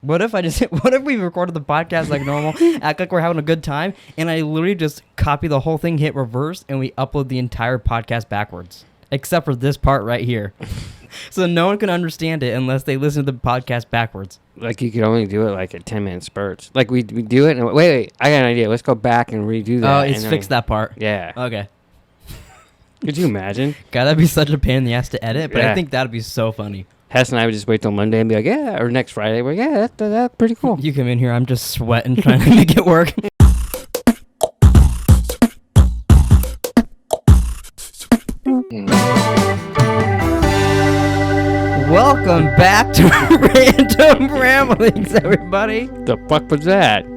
What if what if we recorded the podcast like normal, act like we're having a good time, and I literally just copy the whole thing, hit reverse, and we upload the entire podcast backwards, except for this part right here. So no one can understand it unless they listen to the podcast backwards. Like you could only do it like at 10-minute spurts. Like we do it and wait, I got an idea. Let's go back and redo that. Oh, it's fix that part. Yeah. Okay. Could you imagine? God, that'd be such a pain in the ass to edit, but Yeah. I think that'd be so funny. Hess and I would just wait till Monday and be like, yeah, or next Friday. We're like, yeah, that's pretty cool. You come in here, I'm just sweating trying to make it work. Welcome back to Random Ramblings, everybody. The fuck was that?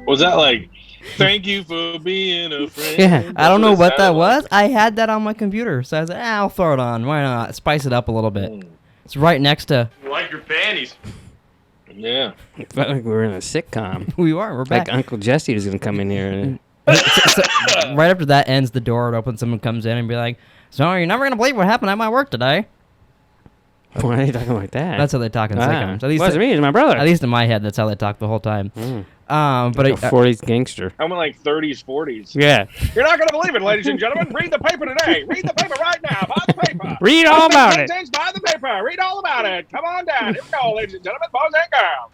Was that like, thank you for being a friend? Yeah. I don't know what that was. I had that on my computer, so I was like, I'll throw it on. Why not? Spice it up a little bit. It's right next to... You like your panties? Yeah. It felt like we were in a sitcom. We are. We're back. Like Uncle Jesse was going to come in here. And So, right after that ends, the door would open, someone comes in and be like, so you're never going to believe what happened at my work today. why are they talking like that? That's how they talk in sitcoms. At least, wasn't me, it's my brother. at least in my head, that's how they talk the whole time. But Like a 40s gangster. I went like 30s, 40s. Yeah. You're not going to believe it, ladies and gentlemen. Read the paper today. Read the paper right now. Buy the paper. Read all about it. Buy the paper. Read all about it. Come on down. Here we go, ladies and gentlemen, boys and girls.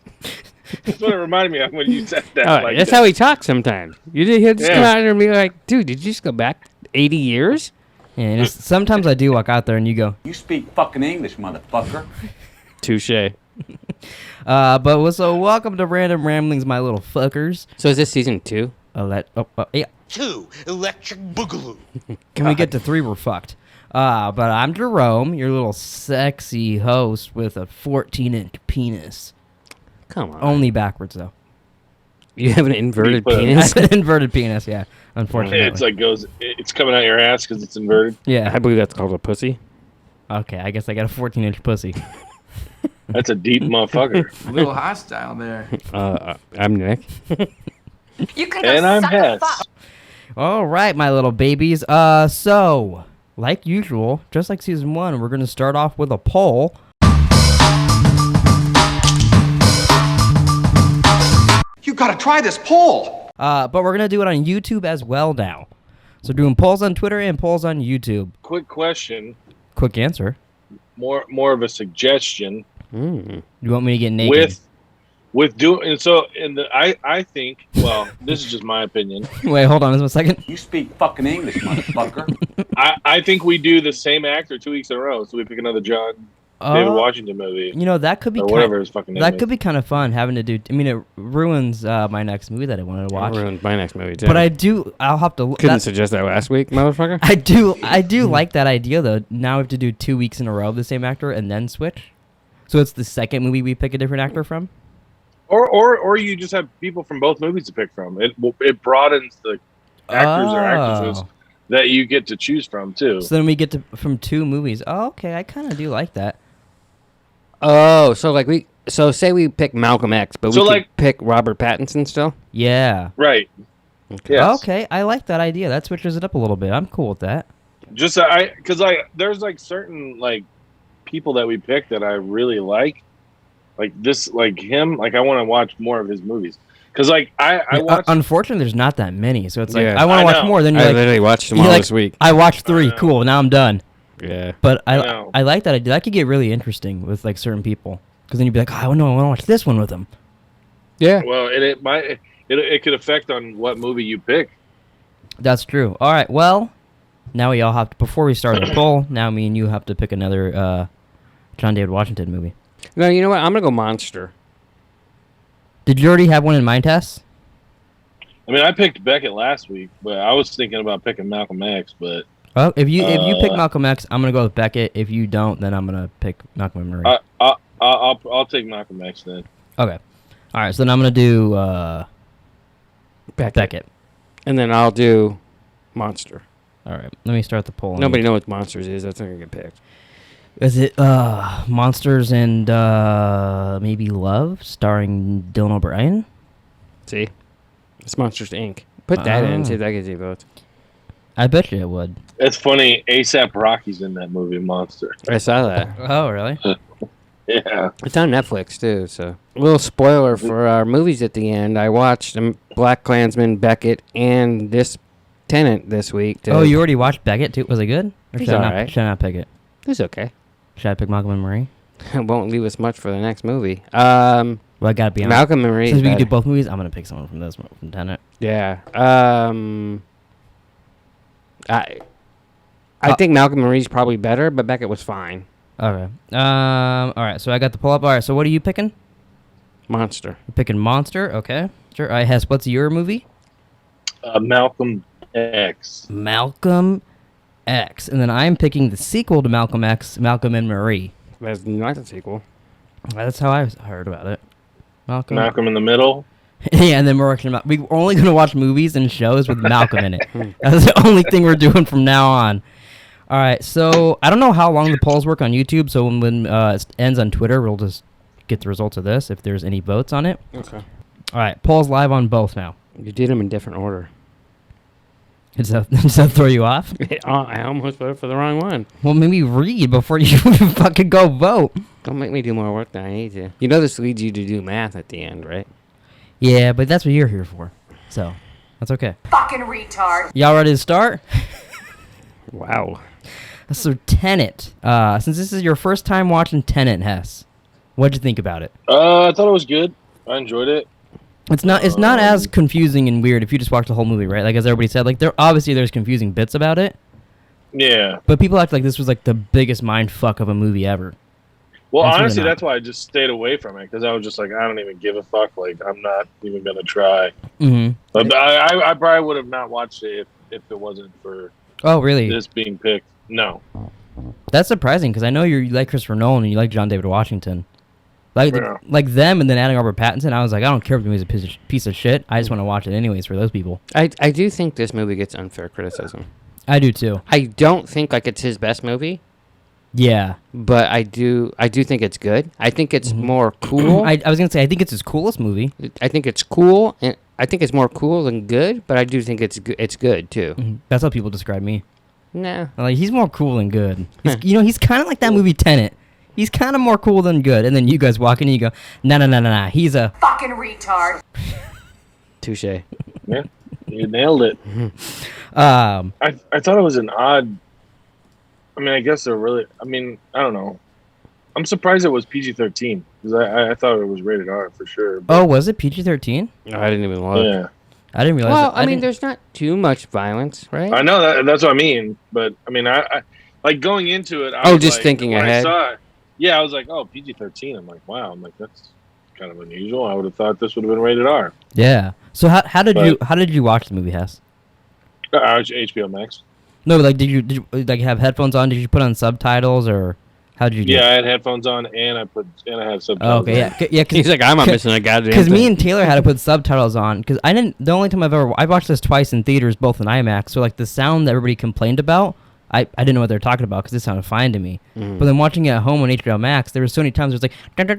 That's what it reminded me of when you said that. Oh, like that's that. how he talks sometimes. He'll just come Yeah. out and be like, dude, did you just go back 80 years? yeah, sometimes I do walk out there and you go, You speak fucking English, motherfucker. Touche. so welcome to Random Ramblings, my little fuckers. So is this season 2? Yeah. 2 Electric Boogaloo. Can we get to 3, we're fucked. But I'm Jerome, your little sexy host with a 14-inch penis. Come on. Only backwards, though. You have an inverted But- penis? An inverted penis, yeah, unfortunately. It's like it's coming out your ass because it's inverted. Yeah. I believe that's called a pussy. Okay, I guess I got a 14-inch pussy. That's a deep motherfucker. A little hostile there. I'm Nick. You can go And I'm suck a Hess. fuck. All right, my little babies. So, like usual, just like season 1, we're going to start off with a poll. You gotta try this poll. But we're going to do it on YouTube as well now. So doing polls on Twitter and polls on YouTube. Quick question. Quick answer. More of a suggestion. You want me to get naked? With doing and so in the I think this is just my opinion. Wait, hold on just a second. You speak fucking English, motherfucker. I think we do the same actor 2 weeks in a row, so we pick another David Washington movie You know, that could be or whatever his fucking name that is. could be kind of fun having to do. I mean, it ruins my next movie that I wanted to watch. Ruined my next movie, too. But I'll have to. couldn't suggest that last week, motherfucker. I do like that idea though. Now we have to do 2 weeks in a row of the same actor and then switch. So it's the second movie we pick a different actor from. Or you just have people from both movies to pick from. It broadens the actors or actresses that you get to choose from too. So then we get from 2 movies. Oh, okay. I kind of do like that. Oh, so say we pick Malcolm X, but we could pick Robert Pattinson still? Yeah. Right. Okay. Yes. Okay. I like that idea. That switches it up a little bit. I'm cool with that. Just because there's like certain like people that we pick that I really like this, like him. Like I want to watch more of his movies because like I watched. Unfortunately, there's not that many, so it's like Yeah. I want I to watch know. more. Then I you're like, literally watched them you're all like, this week. I watched 3. I know. Cool. Now I'm done. Yeah. But I know. I like that idea. That could get really interesting with like certain people because then you'd be like, oh, I want to watch this one with them. Yeah. Well, it could affect on what movie you pick. That's true. All right. Well, now we all have to, before we start the poll, now me and you have to pick another John David Washington movie. No, you know what? I'm going to go Monster. Did you already have one in mind, Tess? I mean, I picked Beckett last week, but I was thinking about picking Malcolm X. But Well, if you pick Malcolm X, I'm gonna go with Beckett. If you don't, then I'm gonna pick Malcolm and Marie. I'll take Malcolm X then. Okay. All right. So then I'm gonna do Beckett. And then I'll do Monster. All right. Let me start the poll. Nobody knows what Monsters is. That's not going to get picked. Is it Monsters and maybe Love, starring Dylan O'Brien? See? It's Monsters, Inc. Put that in. See if that gets you votes. I bet you it would. It's funny. ASAP Rocky's in that movie, Monster. I saw that. Oh, really? Yeah. It's on Netflix too. So a little spoiler for our movies at the end. I watched Black Klansman, Beckett, and this Tenet this week. Oh, you already watched Beckett too? Was it good? Or It's should I not? alright. Should I not pick it? It's okay. Should I pick Malcolm and Marie? It won't leave us much for the next movie. Well, I gotta be honest. Malcolm and Marie. Since we can do better. both movies, I'm gonna pick someone from this one, from Tenet. Yeah. I think Malcolm and Marie's probably better, but Beckett was fine. Okay. All right. So I got the pull up. All right. So what are you picking? Monster. You're picking Monster. Okay. Sure. All right. Hess, what's your movie? Malcolm X. Malcolm X. And then I'm picking the sequel to Malcolm X, Malcolm and Marie. That's not a sequel. That's how I heard about it. Malcolm in the Middle. Yeah, and then we're only going to watch movies and shows with Malcolm in it. That's the only thing we're doing from now on. All right, so I don't know how long the polls work on YouTube, so when it ends on Twitter, we'll just get the results of this if there's any votes on it. Okay. All right, polls live on both now. You did them in different order. Does that throw you off? I almost voted for the wrong one. Well, maybe read before you fucking go vote. Don't make me do more work than I need to. You know this leads you to do math at the end, right? Yeah, but that's what you're here for, so that's okay. Fucking retard. Y'all ready to start? Wow. So Tenet. Since this is your first time watching Tenet, Hess, what'd you think about it? I thought it was good. I enjoyed it. It's not as confusing and weird if you just watch the whole movie, right? Like as everybody said, like there's confusing bits about it. Yeah. But people act like this was like the biggest mind fuck of a movie ever. Well, That's really honestly, not. that's why I just stayed away from it because I was just like, I don't even give a fuck. Like, I'm not even gonna try. Mm-hmm. But I probably would have not watched it if it wasn't for Oh, really? this being picked. No. That's surprising because I know you like Christopher Nolan and you like John David Washington. Yeah. Like them and then adding Robert Pattinson, I was like, I don't care if the movie's a piece of shit. I just want to watch it anyways for those people. I do think this movie gets unfair criticism. I do too. I don't think like it's his best movie, Yeah. but I do think it's good. I think it's more cool. I was gonna say I think it's his coolest movie. I think it's cool, and I think it's more cool than good. But I do think it's good too. That's how people describe me. Nah. Like he's more cool than good. He's kind of like that movie Tenet. He's kind of more cool than good. And then you guys walk in and you go, nah. He's a Fucking retard. Touche. Yeah. You nailed it. um. I thought it was an odd. I mean, I guess they're really. I mean, I don't know. I'm surprised it was PG-13 because I thought it was rated R for sure. Oh, was it PG-13? No, I didn't even look. Yeah. I didn't realize. Well, that. I mean, there's not too much violence, right? I know that's what I mean, but I mean, I like going into it. Oh, was just like, thinking when ahead? I saw it, yeah, I was like, oh, PG-13. I'm like, wow. I'm like, that's kind of unusual. I would have thought this would have been rated R. Yeah. So how did you watch the movie, Hess? HBO Max. No, like did you like have headphones on? Did you put on subtitles or how did you do Yeah, I it? had headphones on and I had subtitles. Oh, okay, on. yeah, He's like, I'm not missing a goddamn Because thing. me and Taylor had to put subtitles on because I didn't. The only time I watched this twice in theaters, both in IMAX. So like the sound that everybody complained about, I didn't know what they were talking about because it sounded fine to me. But then watching it at home on HBO Max, there were so many times it was like, and then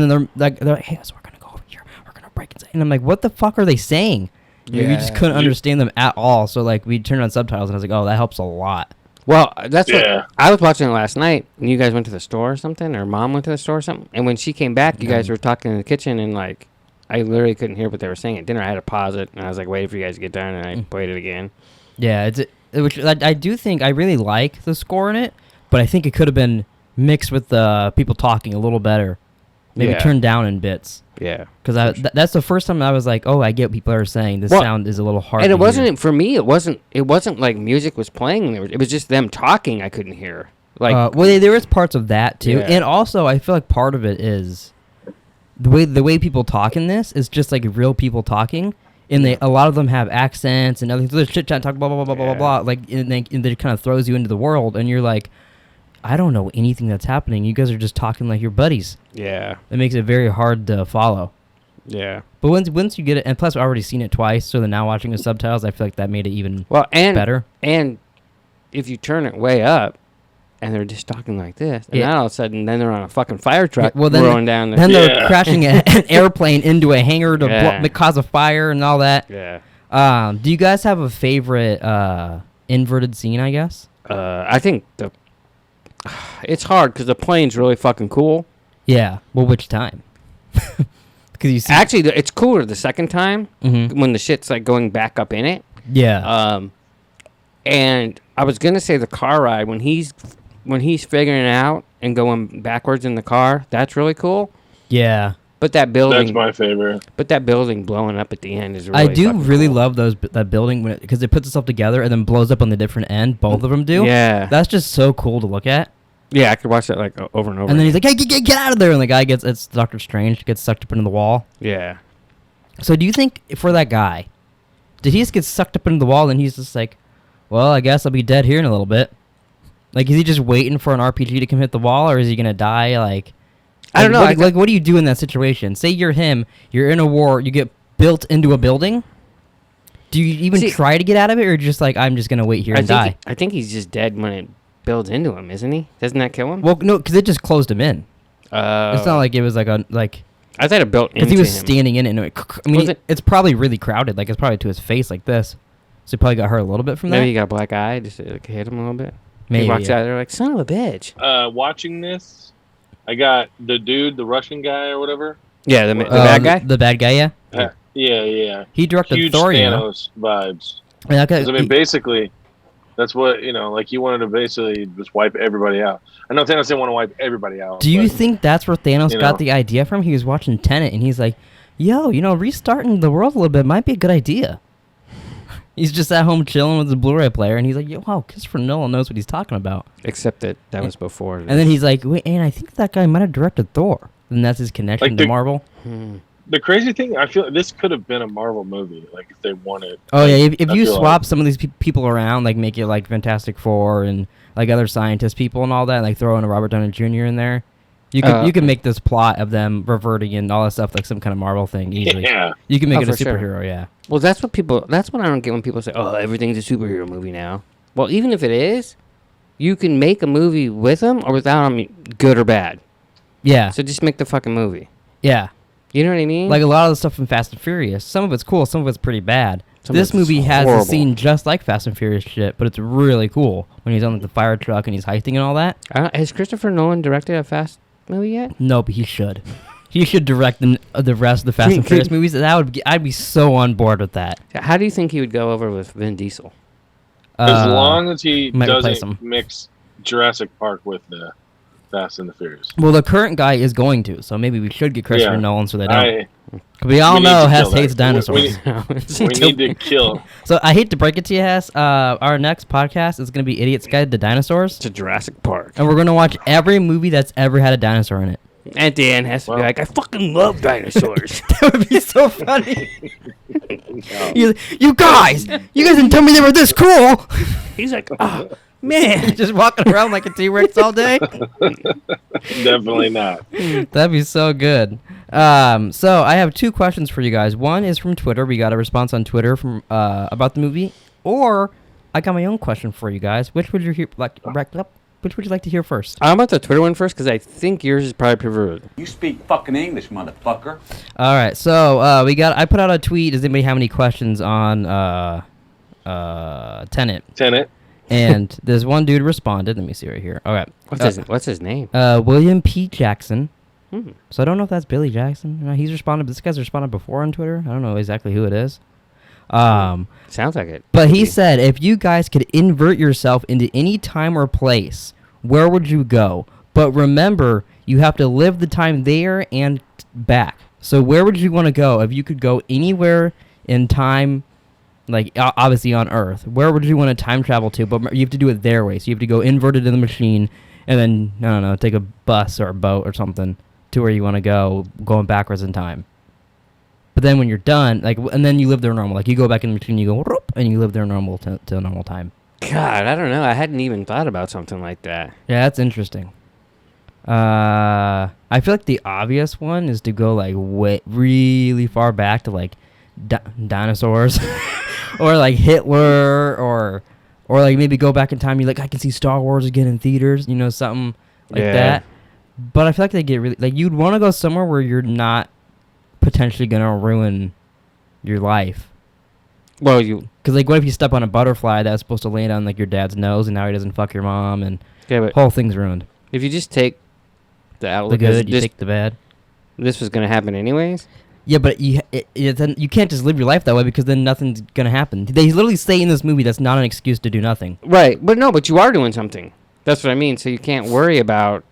they're like, hey, so we're gonna go over here, we're gonna break inside, and I'm like, what the fuck are they saying? You just couldn't understand them at all. So like we turned on subtitles and I was like, oh, that helps a lot. Well, that's Yeah. what I was watching it last night. And you guys went to the store or something, or Mom went to the store or something. And when she came back, you guys were talking in the kitchen, and like, I literally couldn't hear what they were saying at dinner. I had to pause it, and I was like, waiting for you guys to get done, and I played it again. Yeah, which I do think I really like the score in it, but I think it could have been mixed with the people talking a little better, maybe Yeah. turned down in bits. Yeah, Because that's the first time I was like, oh, I get what people are saying. This sound is a little hard. and to it wasn't hear. for me. It wasn't like music was playing. It was just them talking. I couldn't hear. Like, well, there is parts of that too, Yeah. and also I feel like part of it is the way people talk in this is just like real people talking, and a lot of them have accents and other things. Chit chat, talk, blah blah blah blah blah blah. Like, and it kind of throws you into the world, and you're like, I don't know anything that's happening. You guys are just talking like your buddies. yeah, It makes it very hard to follow. yeah. But once you get it, and plus I've already seen it twice, so then now watching the subtitles, I feel like that made it even Well, and better. And if you turn it way up, and they're just talking like this, and Yeah. then all of a sudden, then they're on a fucking fire truck Well, then rolling down the. Then they're Yeah. crashing an airplane into a hangar to Yeah. cause a fire and all that. yeah. Do you guys have a favorite inverted scene? I guess. I think It's hard because the plane's really fucking cool. Yeah. Well, which time? Because you see. Actually, it's cooler the second time Mhm. when the shit's like going back up in it. Yeah. And I was gonna say the car ride when he's figuring it out and going backwards in the car. That's really cool. Yeah. But that building. That's my favorite. But that building blowing up at the end is really I do fucking really cool. love that building because it puts itself together and then blows up on the different end. Both of them do. Yeah. That's just so cool to look at. Yeah, I could watch that like over and over. And then he's like, "Hey, get out of there!" And the guy it's Doctor Strange gets sucked up into the wall. yeah. So do you think for that guy, did he just get sucked up into the wall and he's just like, "Well, I guess I'll be dead here in a little bit." Like, is he just waiting for an RPG to come hit the wall, or is he gonna die? Like, I don't know. What do you do in that situation? Say you're him, you're in a war, you get built into a building. Do you even try to get out of it, or just like, I'm just gonna wait here and die? I think he's just dead when it builds into him, isn't he? Doesn't that kill him? Well, no, because it just closed him in. It's not like it was like I thought it built into him. because he was standing in it. And I mean, it's probably really crowded. Like, it's probably to his face like this. So he probably got hurt a little bit from that. Maybe he got a black eye, just like, hit him a little bit. Maybe, he walks yeah. out there like, son of a bitch. Watching this, I got the dude, the Russian guy or whatever. Yeah, the bad guy? The bad guy, yeah. Yeah. He directed Huge Thor, you know. Thanos vibes. Yeah, 'Cause, I mean, basically, that's what, like he wanted to basically just wipe everybody out. I know Thanos didn't want to wipe everybody out. Do you but, think that's where Thanos you got know. the idea from? He was watching Tenet, and he's like, yo, restarting the world a little bit might be a good idea. He's just at home chilling with his Blu-ray player, and he's like, yo, wow, Christopher Nolan knows what he's talking about. Except that was before. And then he's like, wait, and I think that guy might have directed Thor. And that's his connection Like to the- Marvel. The crazy thing, I feel like this could have been a Marvel movie, like if they wanted. Oh, yeah, if I you feel swap some of these people around, like make it like Fantastic Four and like other scientist people and all that, like throw in a Robert Downey Jr. in there, you can make this plot of them reverting and all that stuff like some kind of Marvel thing easily. Yeah. You can make it a for sure. superhero, yeah. Well, that's what I don't get when people say, oh, everything's a superhero movie now. Well, even if it is, you can make a movie with them or without them, good or bad. Yeah. So just make the fucking movie. Yeah. You know what I mean? Like a lot of the stuff in Fast and Furious, some of it's cool, some of it's pretty bad. Some This of it's movie has horrible. a scene just like Fast and Furious shit, but it's really cool when he's on the fire truck and he's heisting and all that. Has Christopher Nolan directed a Fast movie yet? No, but he should. He should direct the rest of the Fast and Furious movies. I'd be so on board with that. How do you think he would go over with Vin Diesel? As long as he might replace doesn't him. mix Jurassic Park with the Fast and the Furious. Well, the current guy is going to, so maybe we should get Christopher Nolan so they don't. 'Cause we all we need know to Hess kill that. hates dinosaurs. We need to kill. So I hate to break it to you, Hess. Our next podcast is going to be Idiot's Guide to Dinosaurs. To Jurassic Park. And we're going to watch every movie that's ever had a dinosaur in it. And Dan has to be like, I fucking love dinosaurs. That would be so funny. You guys didn't tell me they were this cool. He's like, oh, man. Just walking around like a T-Rex all day. Definitely not. That'd be so good. So I have two questions for you guys. One is from Twitter. We got a response on Twitter from about the movie, or I got my own question for you guys. Which would you Which would you like to hear first? I'm about the Twitter one first because I think yours is probably preferred. You speak fucking English, motherfucker. All right. So I put out a tweet. Does anybody have any questions on Tenet? Tenet. And there's one dude responded. Let me see right here. All right. What's his name? William P. Jackson. Hmm. So I don't know if that's Billy Jackson. He's responded. This guy's responded before on Twitter. I don't know exactly who it is. Sounds like it. But he said, if you guys could invert yourself into any time or place, where would you go? But remember, you have to live the time there and back. So where would you want to go if you could go anywhere in time, like obviously on Earth? Where would you want to time travel to? But you have to do it their way. So you have to go inverted in the machine and then, I don't know, take a bus or a boat or something to where you want to go, going backwards in time. But then when you're done, and then you live there normal. Like, you go back in the machine, you go, whoop, and you live there normal to normal time. God, I don't know. I hadn't even thought about something like that. Yeah, that's interesting. I feel like the obvious one is to go, way really far back to, dinosaurs. Or, Hitler, or maybe go back in time. You're like, I can see Star Wars again in theaters. Something like that. But I feel like they get really... you'd want to go somewhere where you're not potentially gonna ruin your life. Well, because what if you step on a butterfly that's supposed to land on your dad's nose and now he doesn't fuck your mom, and Yeah, but whole thing's ruined. if you just take the The outlook good, you as take the bad. this was going to happen anyways. Yeah, but then you can't just live your life that way because then nothing's gonna happen. They literally say in this movie that's not an excuse to do nothing. Right, but you are doing something. That's what I mean. So you can't worry about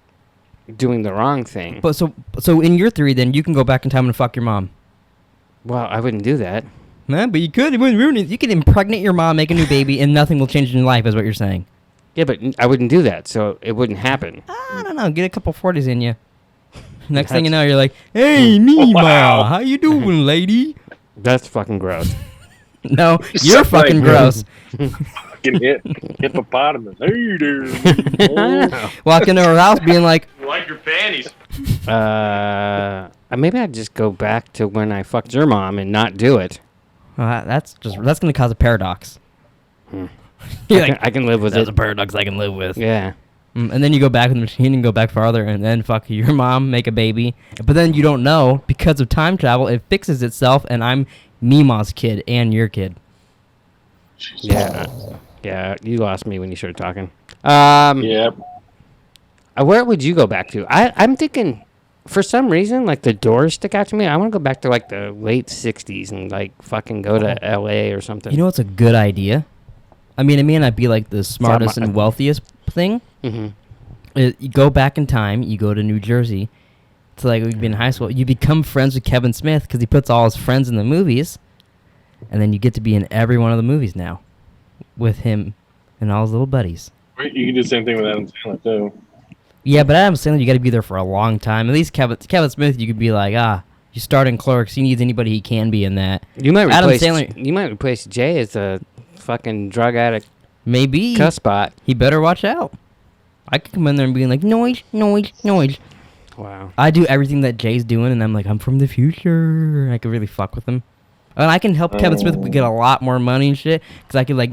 doing the wrong thing. But so in your theory, then you can go back in time and fuck your mom. Well, I wouldn't do that. Man, but you could. It wouldn't ruin it. You could impregnate your mom, make a new baby, and nothing will change in your life. Is what you're saying? Yeah, but I wouldn't do that, so it wouldn't happen. I don't know. Get a couple 40s in you. Next thing you That's- know, you're like, "Hey, Mima, Wow. how you doing, lady?" That's fucking gross. No, you're Sound fucking like- gross. Fucking hippopotamus. Hey there. Walk into her house being like, You like your panties? Maybe I'd just go back to when I fucked your mom and not do it. that's gonna cause a paradox. Hmm. You're I can live with that's it. a paradox I can live with. Yeah. And then you go back with the machine and go back farther and then fuck your mom, make a baby. But then you don't know, because of time travel, it fixes itself and I'm Mima's kid and your kid. Yeah. Yeah, you lost me when you started talking. Yeah. Where would you go back to? I'm thinking, for some reason, like the Doors stick out to me. I want to go back to like the late 60s and like fucking go to LA or something. You know what's a good idea? I mean, it may not be like the smartest and wealthiest thing. Mm-hmm. You go back in time, you go to New Jersey to like you've been in high school. You become friends with Kevin Smith because he puts all his friends in the movies. And then you get to be in every one of the movies now with him and all his little buddies. You can do the same thing with Adam Sandler, too. Yeah, but Adam Sandler, you got to be there for a long time. At least Kevin Smith, you could be like, you start in Clerks. He needs anybody he can be in that. You might Adam replace Sandler- You might replace Jay as a fucking drug addict Maybe. cuss spot. He better watch out. I could come in there and be like, noise, noise, noise. Wow. I do everything that Jay's doing, and I'm like, I'm from the future. I could really fuck with him. And I can help Kevin Smith get a lot more money and shit, because I could, like,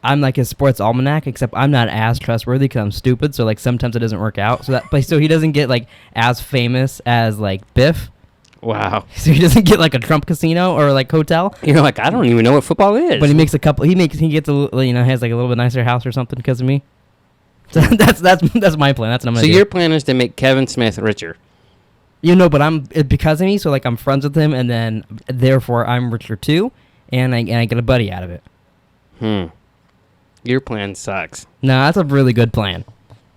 I'm like his sports almanac, except I'm not as trustworthy because I'm stupid, so, like, sometimes it doesn't work out. So he doesn't get, like, as famous as, like, Biff. Wow. So he doesn't get, like, a Trump casino or, like, hotel. You're like, I don't even know what football is. But he gets has, like, a little bit nicer house or something because of me. So that's my plan. That's what I'm gonna So do. your plan is to make Kevin Smith richer. You know, but because of me, so like I'm friends with him, and then therefore I'm richer too, and I get a buddy out of it. Your plan sucks. No, that's a really good plan.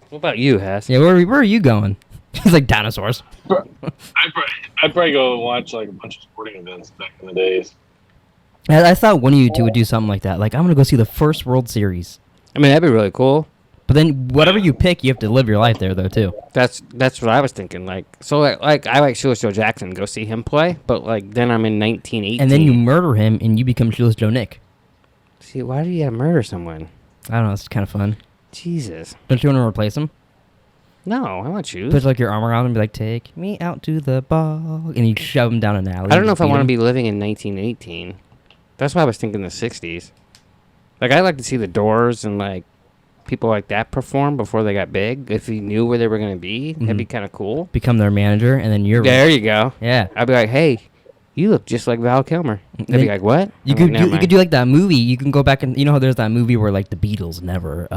What about you, Hess? Yeah, where are you going? He's like dinosaurs. I'd probably go and watch like a bunch of sporting events back in the days. I thought one of you two would do something like that. Like, I'm gonna go see the first World Series. I mean, that'd be really cool. But then whatever you pick, you have to live your life there though too. That's what I was thinking. Like, so like I like Shoeless Joe Jackson. Go see him play. But like then I'm in 1918. And then you murder him, and you become Shoeless Joe Nick. See, why do you have to murder someone? I don't know. It's kind of fun. Jesus. Don't you want to replace him? No, I want you. Put like your arm around him and be like, "Take me out to the ball," and you shove him down an alley. I don't know if I want to to be living in 1918. That's why I was thinking the 60s. Like, I'd like to see the Doors and, like, people like that perform before they got big. If you knew where they were going to be, that'd be kind of cool. become their manager, and then you're There you go. Yeah. I'd be like, hey, you look just like Val Kilmer. They'd Then be like, what? You I'm could like, "Never you could do like that movie. You can go back and you know how there's that movie where like the Beatles never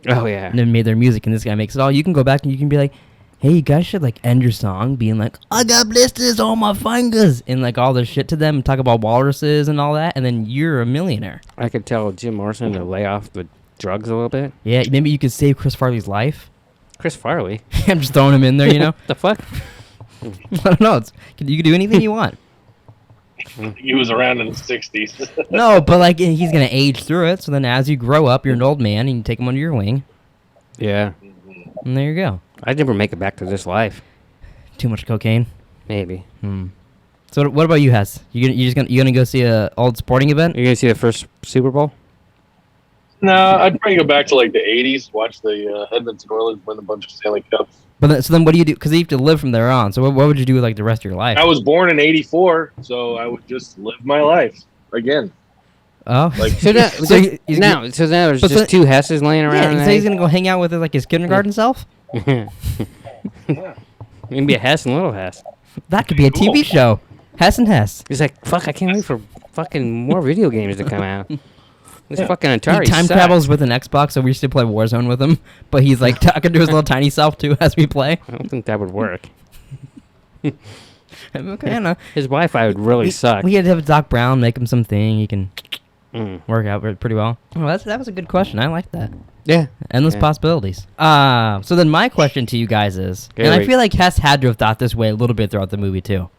Oh, yeah. never made their music, and this guy makes it all. You can go back and you can be like, hey, you guys should like end your song being like, I got blisters on my fingers, and like all this shit to them, and talk about walruses and all that, and then you're a millionaire. I could tell Jim Morrison to lay off the drugs a little bit. Yeah, maybe you could save Chris Farley's life. Chris Farley. I'm just throwing him in there, you know. The fuck? I don't know. You can do anything you want. He was around in the 60s. No, but like he's gonna age through it. So then, as you grow up, you're an old man, and you take him under your wing, Yeah. and there you go. I'd never make it back to this life. Too much cocaine. Maybe. So what about you, Hess? You gonna go see a old sporting event? You're going to see the first Super Bowl? No, I'd probably go back to like the 80s, watch the Edmonton Oilers win a bunch of Stanley Cups. But so then, what do you do? Because you have to live from there on. So what would you do with like the rest of your life? I was born in 84, so I would just live my life again. Oh, Like, So now, So he's now there's but just so- two Hesses laying around. yeah. and So he's gonna go hang out with like his kindergarten self. Maybe a Hess and Little Hess. That could be a TV Cool. show. Hess and Hess. He's like, fuck, I can't wait for fucking more video games to come out. This fucking Atari He time sucks. travels with an Xbox, so we used to play Warzone with him. But he's like talking to his little tiny self too as we play. I don't think that would work. Okay, I know. His Wi-Fi would really suck. We had to have Doc Brown make him something. He can Mm. work out pretty well. Oh, that was a good question. I like that. Yeah. Endless Yeah. possibilities. So then my question to you guys is, and I Gary. feel like Hess had to have thought this way a little bit throughout the movie too.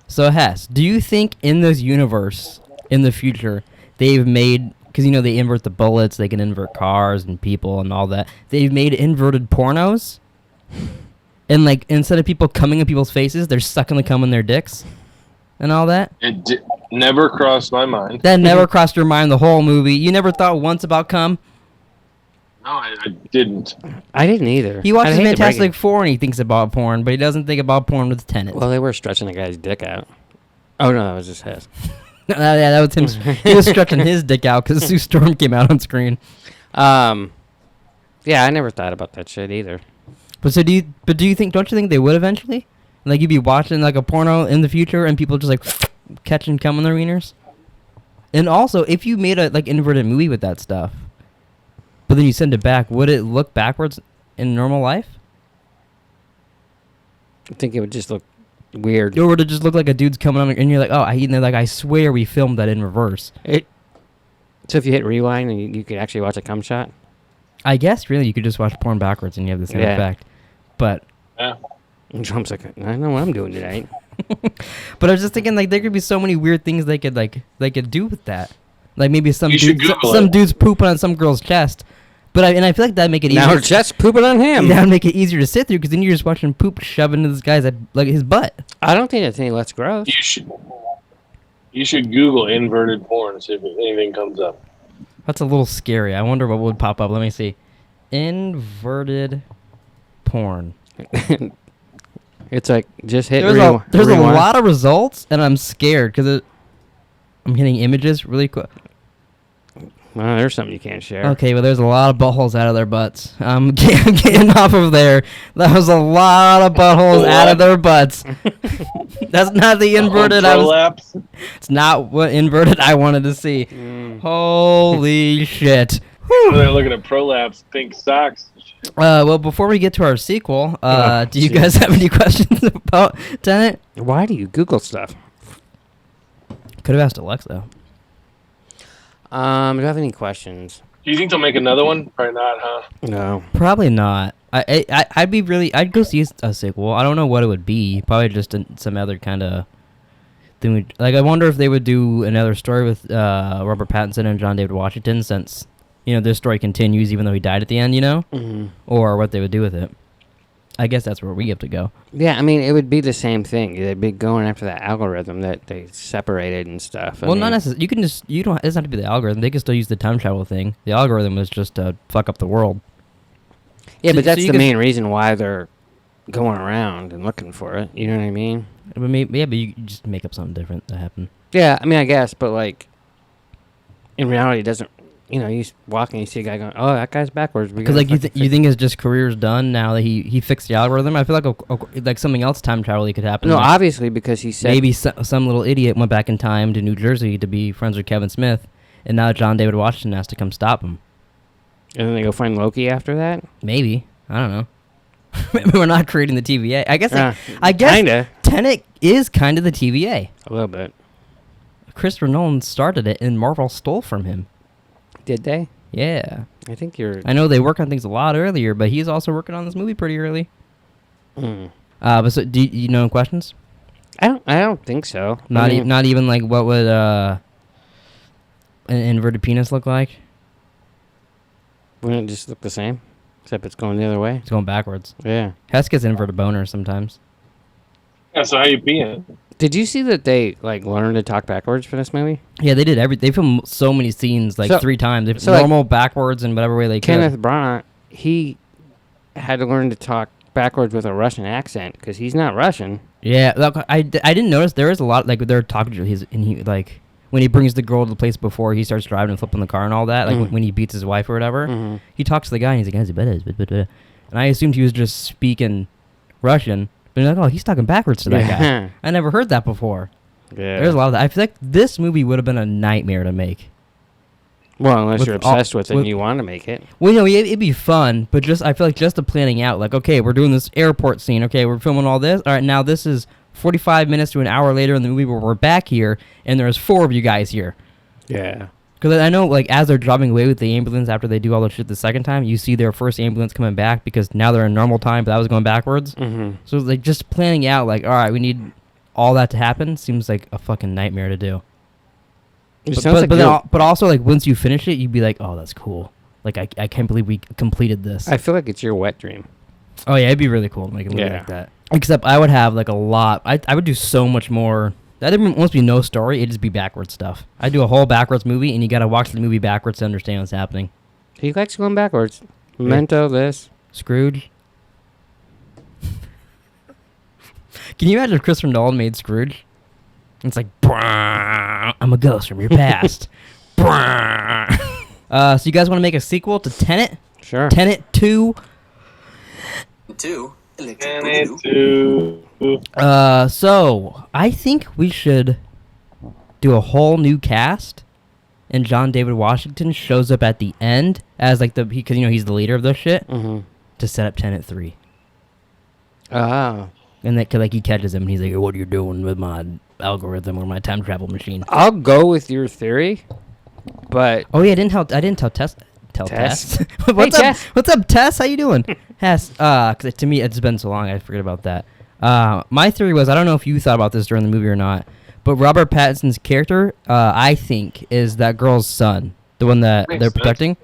So Hess, do you think in this universe, in the future, they've made, because they invert the bullets, they can invert cars and people and all that, they've made inverted pornos? And like, instead of people coming in people's faces, they're sucking the cum in their dicks? And all that? It never crossed my mind. That never crossed your mind the whole movie? You never thought once about cum? No, I didn't. I didn't either. He I'd watches hate to break Fantastic it. Four and he thinks about porn, but he doesn't think about porn with Tenet. Well, they were stretching the guy's dick out. Oh, no, that was just his. Yeah, that was him. He was stretching his dick out because Sue Storm came out on screen. Yeah, I never thought about that shit either. But do you think? Don't you think they would eventually? Like you'd be watching like a porno in the future and people just like catching cum in their wieners. And also, if you made a like inverted movie with that stuff, but then you send it back, would it look backwards in normal life? I think it would just look weird. Or would it just look like a dude's coming on and you're like, oh, I swear we filmed that in reverse. So if you hit rewind and you could actually watch a cum shot? I guess really you could just watch porn backwards and you have the same Yeah. effect. But Yeah. And Trump's like, I know what I'm doing tonight. but I was just thinking like there could be so many weird things they could do with that. Like maybe some You should dude, Google some it. dude's pooping on some girl's chest. But I feel like that'd make it easier. Now her chest pooping on him. That'd make it easiasier to sit through because then you're just watching poop shove into this guy's like his butt. I don't think that's any less gross. You should Google inverted porn, see if anything comes up. That's a little scary. I wonder what would pop up. Let me see. Inverted porn. It's like, just hit There's rewind. a lot of results, and I'm scared because I'm getting images really quick. Well, there's something you can't share. Okay, well, there's a lot of buttholes out of their butts. I'm getting off of there. That was a lot of buttholes out of their butts. That's not the inverted. Prolapse. It's not what inverted I wanted to see. Holy shit. They're looking at prolapse pink socks. Well, before we get to our sequel, do you jeez. guys have any questions about Tenet? Why do you Google stuff? Could have asked Alexa. Do you have any questions? Do you think they'll make another one? Probably not, huh? No. Probably not. I'd go see a sequel. I don't know what it would be. Probably just some other kind of thing. Like I wonder if they would do another story with Robert Pattinson and John David Washington, since this story continues even though he died at the end. Mm-hmm. Or what they would do with it. I guess that's where we have to go. Yeah, I mean, it would be the same thing. They'd be going after that algorithm that they separated and stuff. Well, not necessarily. You don't. It doesn't have to be the algorithm. They can still use the time travel thing. The algorithm was just to fuck up the world. Yeah, So- but so that's you the could- main reason why they're going around and looking for it. You know what I mean? But maybe, but you just make up something different that happened. Yeah, I mean, I guess, but like, in reality, it doesn't. You walk and you see a guy going, "Oh, that guy's backwards." Because like you think his just career's done now that he fixed the algorithm. I feel like like something else time travel could happen. No, Like, obviously, because he said maybe some little idiot went back in time to New Jersey to be friends with Kevin Smith, and now John David Washington has to come stop him. and then they go find Loki after that. Maybe, I don't know. We're not creating the TVA. I guess. I Kinda. Tenet is kind of the TVA. A little bit. Christopher Nolan started it, and Marvel stole from him. Did they? Yeah, I think you're. I know they work on things a lot earlier, but he's also working on this movie pretty early. Mm. But so, do you know questions? I don't think so. Not I mean, not even like what would an inverted penis look like? Wouldn't it just look the same? Except it's going the other way. It's going backwards. Yeah. Hess gets inverted boner sometimes. Yeah, so how you peeing? Did you see that they learned to talk backwards for this movie? Yeah, they did They filmed so many scenes like So- 3 times. They so, like, normal, backwards, and whatever way they Kenneth could. Branagh, he had to learn to talk backwards with a Russian accent because he's not Russian. Yeah, look, I didn't notice there is a lot like they're talking to his and he like when he brings the girl to the place before he starts driving and flipping the car and all that. Like Mhm. when he beats his wife or whatever, Mhm. he talks to the guy and he's like, and I assumed he was just speaking Russian. But he's like, oh, he's talking backwards to that guy. I never heard that before. Yeah. There's a lot of that. I feel like this movie would have been a nightmare to make. Well, unless With you're all- obsessed with it with- and you want to make it. Well, it'd be fun, but just I feel like just the planning out, like, okay, we're doing this airport scene. Okay, we're filming all this. All right, now this is 45 minutes to an hour later in the movie where we're back here, and there's 4 of you guys here. Yeah. Because I know, like, as they're driving away with the ambulance after they do all the shit the second time, you see their first ambulance coming back because now they're in normal time, but that was going backwards. Mm-hmm. So, like, just planning out, like, all right, we need all that to happen seems like a fucking nightmare to do. It But, sounds like but also, like, once you finish it, you'd be like, oh, that's cool. Like, I can't believe we completed this. I feel like it's your wet dream. Oh, yeah, it'd be really cool to make a movie Yeah. like that. Except I would have, like, a lot. I would do so much more. That didn't must be no story. It'd just be backwards stuff. I'd do a whole backwards movie, and you got to watch the movie backwards to understand what's happening. He likes going backwards. Memento, this. Scrooge. Can you imagine if Christopher Nolan made Scrooge? It's like, "Brrr, I'm a ghost from your past. Brrr." So you guys want to make a sequel to Tenet? Sure. Tenet 2? 2. Electric Tenet Boogaloo. 2. So I think we should do a whole new cast, and John David Washington shows up at the end as like because he's the leader of this shit Mm-hmm. to set up Tenet 3. Oh. And that like he catches him and he's like, "What are you doing with my algorithm or my time travel machine?" I'll go with your theory, but Oh yeah, I didn't tell Tess. Tell Tess? Tess. What's Hey, up? Tess. What's up, Tess? How you doing? Tess. 'Cause to me it's been so long I forget about that. My theory was, I don't know if you thought about this during the movie or not, but Robert Pattinson's character, I think, is that girl's son, the one that Makes they're sense. protecting.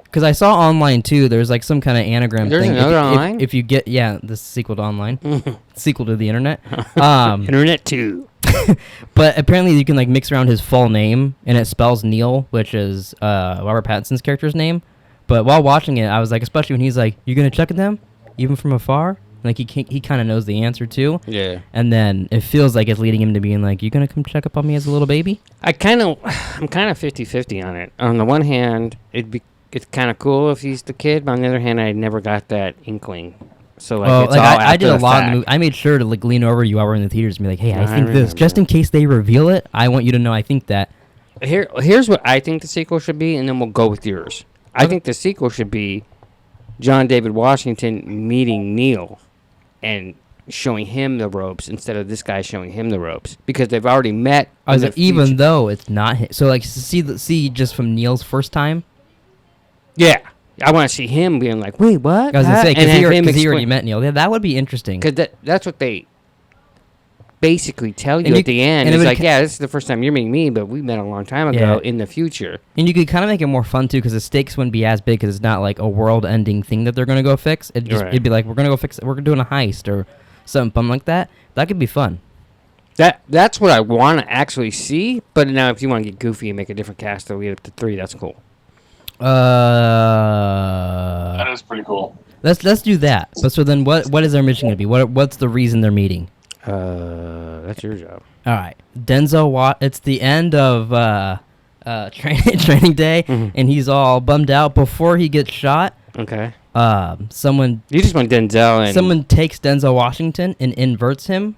Because I saw online too, there's like some kind of anagram There's thing. another if, online? If you get the sequel to online, sequel to the internet. Internet 2. But apparently you can like mix around his full name, and it spells Neil, which is Robert Pattinson's character's name. But while watching it, I was like, especially when he's like, "You gonna check at them, even from afar?" Like he kind of knows the answer too. Yeah. And then it feels like it's leading him to being like, "You gonna come check up on me as a little baby?" I'm kind of 50-50 on it. On the one hand, it's kind of cool if he's the kid, but on the other hand, I never got that inkling. So like, it's all I after did a the lot in the fact. movie. I made sure to like lean over you while we're in the theaters and be like, "Hey, Yeah, I I think this," just remember in case they reveal it. I want you to know I think that. Here's what I think the sequel should be, and then we'll go with yours. I think the sequel should be John David Washington meeting Neil and showing him the ropes instead of this guy showing him the ropes, because they've already met. I was in like, the even future. though it's not him. So like see just from Neil's first time. Yeah, I want to see him being like, "Wait, what?" I was gonna say And have him because he already explain- met Neil. Yeah, that would be interesting. Because that's what they basically tell you And at the end. and it It's would like, ca- yeah, this is the first time you're meeting me, but we met a long time ago Yeah. in the future. And you could kind of make it more fun too, because the stakes wouldn't be as big, because it's not like a world-ending thing that they're gonna go fix. It'd be like, we're gonna go fix it. We're doing a heist or something fun like that. That could be fun. That's what I want to actually see. But now, if you want to get goofy and make a different cast, that'll get up to 3. That's cool. That is pretty cool. Let's do that. But so then, what is their mission gonna be? What's the reason they're meeting? That's your job. All right, Denzel It's the end of training day, and he's all bummed out before he gets shot. Okay. Someone You just want Denzel and someone takes Denzel Washington and inverts him,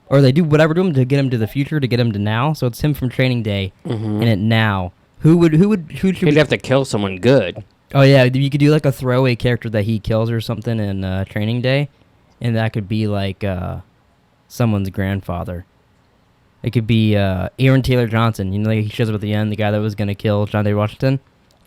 or they do whatever to him to get him to the future, to get him to now. So it's him from Training Day and it now. Who should he'd we? have to kill someone good. Oh yeah, you could do like a throwaway character that he kills or something in Training Day, and that could be like someone's grandfather. It could be Aaron Taylor Johnson. You know, like he shows up at the end, the guy that was gonna kill John David Washington.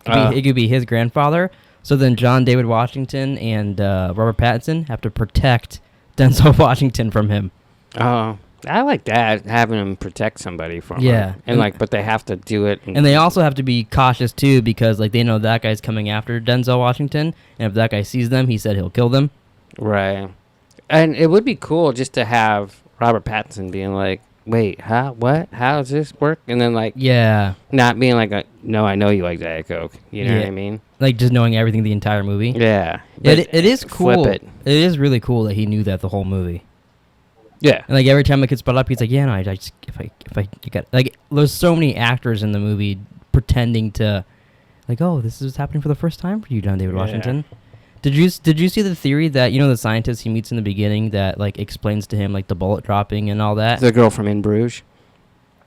It could be his grandfather. So then John David Washington and Robert Pattinson have to protect Denzel Washington from him. Oh, I like that, having him protect somebody from Yeah. him. And like, but they have to do it. And they also have to be cautious too, because like they know that guy's coming after Denzel Washington, and if that guy sees them, he said he'll kill them. Right. And it would be cool just to have Robert Pattinson being like, "Wait, how? What? How does this work?" And then like, Yeah, not being like, "No, I know you like Diet Coke." You know what Yeah. I mean? like just knowing everything the entire movie. Yeah. Yeah, But it is cool. Flip it. It is really cool that he knew that the whole movie. Yeah. And like every time it gets brought up, he's like, "Yeah, no, I just if I you got like." There's so many actors in the movie pretending to, like, "Oh, this is happening for the first time for you, John David Yeah. Washington." Did you see the theory that the scientist he meets in the beginning that like explains to him like the bullet dropping and all that? The girl from In Bruges.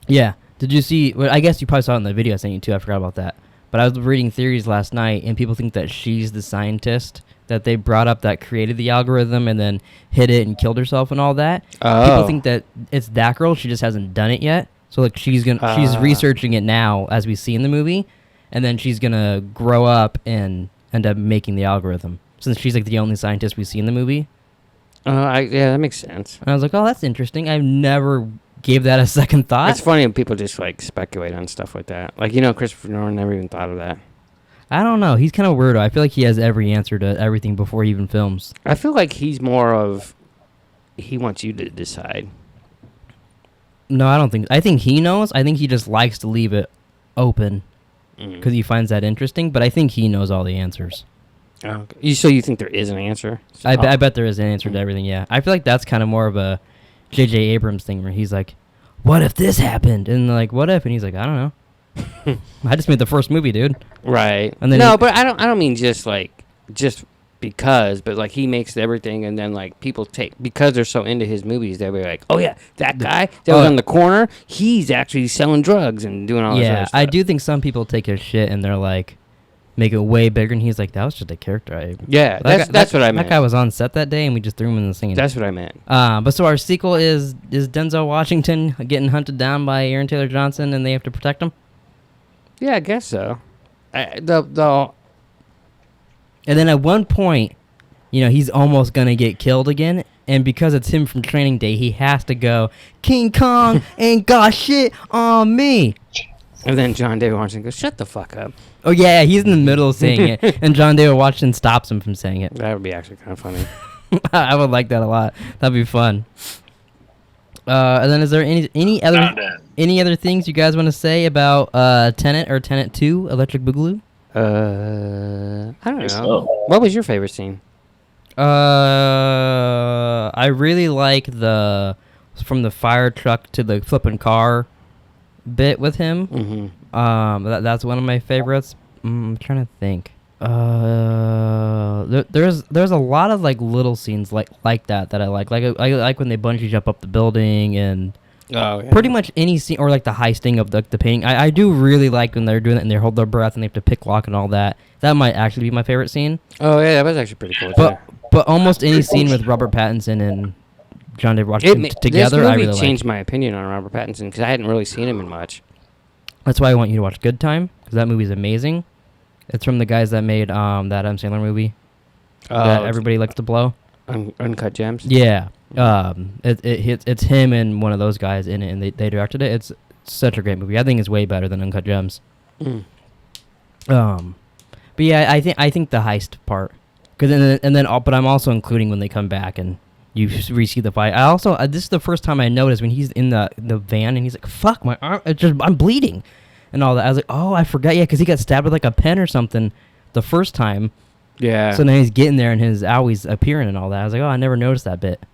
Yeah. Did you see? Well, I guess you probably saw it in the video I sent you too. I forgot about that. But I was reading theories last night, and people think that she's the scientist that they brought up that created the algorithm and then hid it and killed herself and all that. Oh. People think that it's that girl. She just hasn't done it yet. So like she's researching it now as we see in the movie, and then she's gonna grow up and end up making the algorithm since she's like the only scientist we see in the movie. Yeah, that makes sense. And I was like, oh, that's interesting. I've never gave that a second thought. It's funny when people just like speculate on stuff like that. Like, Christopher Nolan never even thought of that. I don't know. He's kind of weirdo. I feel like he has every answer to everything before he even films. I feel like he's more of he wants you to decide. No, I don't think. I think he knows. I think he just likes to leave it open because he finds that interesting. But I think he knows all the answers. Okay. So you think there is an answer? I bet there is an answer to everything. Yeah, I feel like that's kind of more of a J.J. Abrams thing where he's like, "What if this happened?" And like, "What if?" And he's like, "I don't know. I just made the first movie, dude." Right. And then but I don't mean just because, but like he makes everything, and then like people because they're so into his movies, they'll be like, "Oh yeah, that guy that was on the corner, he's actually selling drugs and doing all this other stuff." I do think some people take his shit and they're like, make it way bigger, and he's like, "That was just a character." That's what I meant. That guy was on set that day, and we just threw him in the scene. That's what I meant. But so our sequel is Denzel Washington getting hunted down by Aaron Taylor Johnson, and they have to protect him. Yeah, I guess so. And then at one point, he's almost gonna get killed again, and because it's him from Training Day, he has to go, "King Kong ain't got shit on me." And then John David Washington goes, "Shut the fuck up." Oh yeah, he's in the middle of saying it, and John David Washington stops him from saying it. That would be actually kind of funny. I would like that a lot. That'd be fun. And then is there any other things you guys want to say about Tenet or Tenet 2, Electric Boogaloo? I don't know. What was your favorite scene? I really like from the fire truck to the flipping car bit with him. Mm-hmm. That's one of my favorites. I'm trying to think. There's a lot of like little scenes like that I like. Like I like when they bungee jump up the building and pretty much any scene, or like the heisting of the painting. I do really like when they're doing it and they hold their breath and they have to pick lock and all that. That might actually be my favorite scene. Oh yeah, that was actually pretty cool. But almost any scene with Robert Pattinson and John David Washington together, this movie I really changed my opinion on Robert Pattinson because I hadn't really seen him in much. That's why I want you to watch Good Time, because that movie's amazing. It's from the guys that made that Adam Sandler movie that everybody likes to blow. Uncut Gems? Yeah. It's him and one of those guys in it, and they directed it. It's such a great movie. I think it's way better than Uncut Gems. But yeah, I think the heist part, but I'm also including when they come back and you re-see the fight. I also this is the first time I noticed when he's in the van and he's like, "Fuck, my arm! I'm bleeding," and all that. I was like, "Oh, I forgot." Yeah, because he got stabbed with like a pen or something the first time. Yeah. So now he's getting there and his owie's appearing and all that. I was like, "Oh, I never noticed that bit."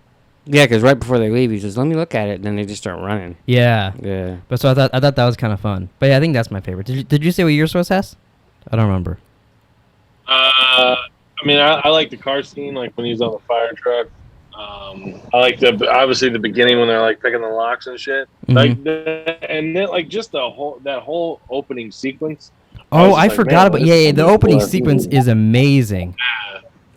Yeah, because right before they leave, he says, "Let me look at it." And then they just start running. Yeah. Yeah. But so I thought that was kind of fun. But yeah, I think that's my favorite. Did you say what yours was, Hess? I don't remember. I like the car scene, like when he's on the fire truck. I like obviously the beginning when they're like picking the locks and shit. Mm-hmm. And then like just that whole opening sequence. Oh, I forgot about the opening sequence is amazing.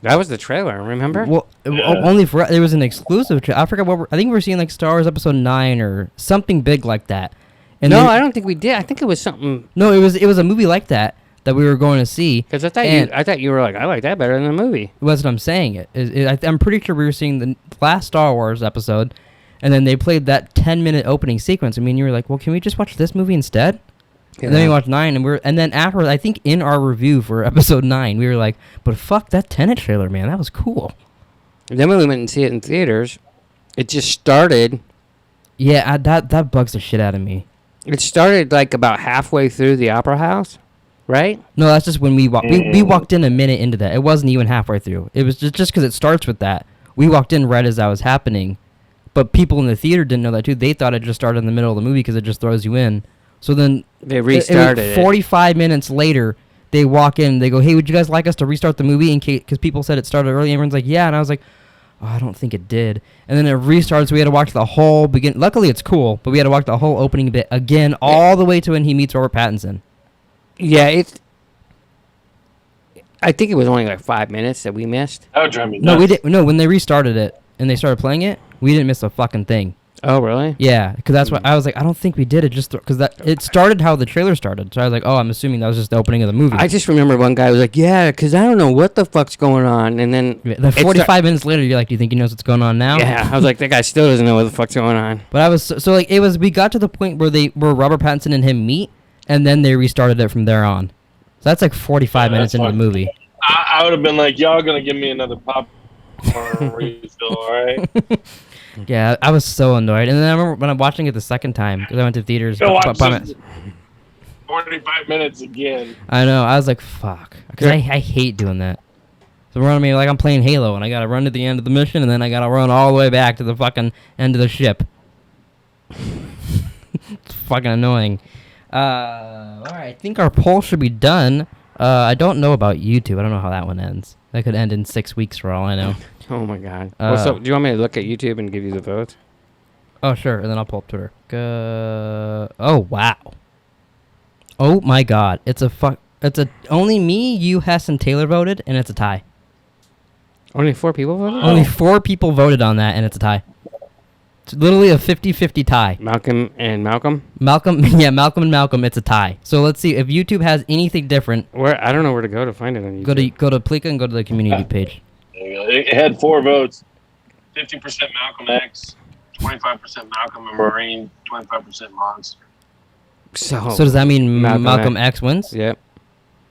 That was the trailer, remember? Well, only for there was an exclusive. I forgot I think we were seeing like Star Wars Episode 9 or something big like that. And I don't think we did. I think it was something. No, it was a movie like that we were going to see. Because I thought you were like, I like that better than the movie. That's what I'm saying. I'm pretty sure we were seeing the last Star Wars episode, and then they played that 10-minute opening sequence. I mean, you were like, well, can we just watch this movie instead? Yeah. And then we watched 9, and then afterwards, I think in our review for Episode 9, we were like, but fuck that Tenet trailer, man, that was cool. And then when we went and see it in theaters, it just started. Yeah, that bugs the shit out of me. It started like about halfway through the Opera House, right? No, that's just when we walked. We walked in a minute into that. It wasn't even halfway through. It was just because it starts with that. We walked in right as that was happening, but people in the theater didn't know that too. They thought it just started in the middle of the movie because it just throws you in. So then they restarted. 45 minutes later, they walk in. They go, "Hey, would you guys like us to restart the movie in case?" Because people said it started early. Everyone's like, "Yeah," and I was like, "Oh, I don't think it did." And then it restarts. We had to watch the whole begin. Luckily, it's cool, but we had to watch the whole opening bit again, all the way to when he meets Robert Pattinson. Yeah, I think it was only like 5 minutes that we missed. That would drive me nuts. No, we did. No, when they restarted it and they started playing it, we didn't miss a fucking thing. Oh, really? Yeah, because that's what I was like. I don't think we did it just because that it started how the trailer started. So I was like, oh, I'm assuming that was just the opening of the movie. I just remember one guy was like, yeah, because I don't know what the fuck's going on. And then... Then 45 minutes later, you're like, do you think he knows what's going on now? Yeah, I was like, that guy still doesn't know what the fuck's going on. But I was so like it was. We got to the point where Robert Pattinson and him meet, and then they restarted it from there on. So that's like 45 minutes into the movie. I would have been like, y'all gonna give me another popcorn refill, all right? Yeah, I was so annoyed. And then I remember when I'm watching it the second time because I went to theaters. Go watch this 45 minutes again. I know. I was like, fuck, because I hate doing that. So running me like I'm playing Halo, and I gotta run to the end of the mission, and then I gotta run all the way back to the fucking end of the ship. It's fucking annoying. All right, I think our poll should be done. I don't know about YouTube. I don't know how that one ends. That could end in 6 weeks for all I know. Oh, my God. Well, so do you want me to look at YouTube and give you the votes? Oh, sure. And then I'll pull up Twitter. Oh, wow. Oh, my God. It's only me, you, Hess, and Taylor voted, and it's a tie. Only 4 people voted? Only 4 people voted on that, and it's a tie. It's literally a 50-50 tie. Malcolm and Malcolm? Malcolm and Malcolm, it's a tie. So let's see if YouTube has anything different. Where I don't know where to go to find it on YouTube. Go to Pleeka and go to the community page. There you go. It had 4 votes. 50% Malcolm X, 25% Malcolm and Marine, 25% Mons. So does that mean Malcolm X. X wins? Yep.